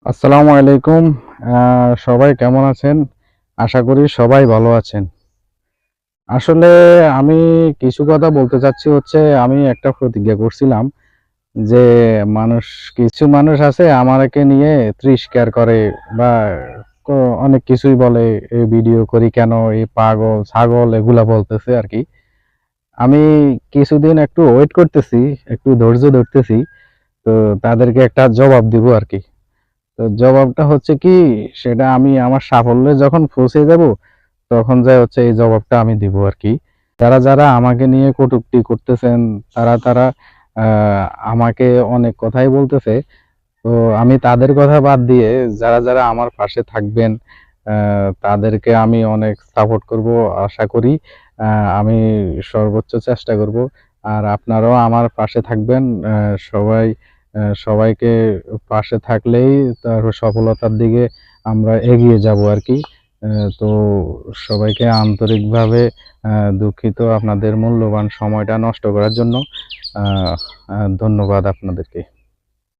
আসসালামু আলাইকুম। সবাই কেমন আছেন? আশা করি সবাই ভালো আছেন। আসলে আমি কিছু কথা বলতে চাচ্ছি হচ্ছে আমি একটা প্রতিজ্ঞা করছিলাম যে কিছু মানুষ আছে আমাকে নিয়ে তিরস্কার করে বা ক অনেক কিছুই বলে, "এই ভিডিও করি কেন? এই পাগল, ছাগল" এগুলা বলতেছে আরকি। আমি কিছুদিন একটু ওয়েট করতেছি, একটু ধৈর্য ধরতেছি। তো তাদেরকে একটা জবাব দিব আরকি। তো জবাবটা হচ্ছে কি, সেটা আমি আমার সাফল্যে যখন পৌঁছে যাব, তখন যাই হচ্ছে এই জবাবটা আমি দিব আরকি। যারা আমাকে নিয়ে কটূক্তি করতেছেন, তারা আ আমাকে অনেক কথাই বলতেছে। তো আমি তাদের কথা বাদ দিয়ে যারা আমার পাশে থাকবেন, আ তাদেরকে আমি অনেক সাপোর্ট করব আশা করি। আ আমি সর্বোচ্চ চেষ্টা করব। আর আপনারাও আমার পাশে থাকবেন। সবাইকে পাশে থাকলেই তারপর সফলতার দিকে আমরা এগিয়ে যাবো আরকি। তো সবাইকে আন্তরিকভাবে আ দুঃখিত আপনাদের মূল্যবান সময়টা নষ্ট করার জন্য। আ আ ধন্যবাদ আপনাদেরকে।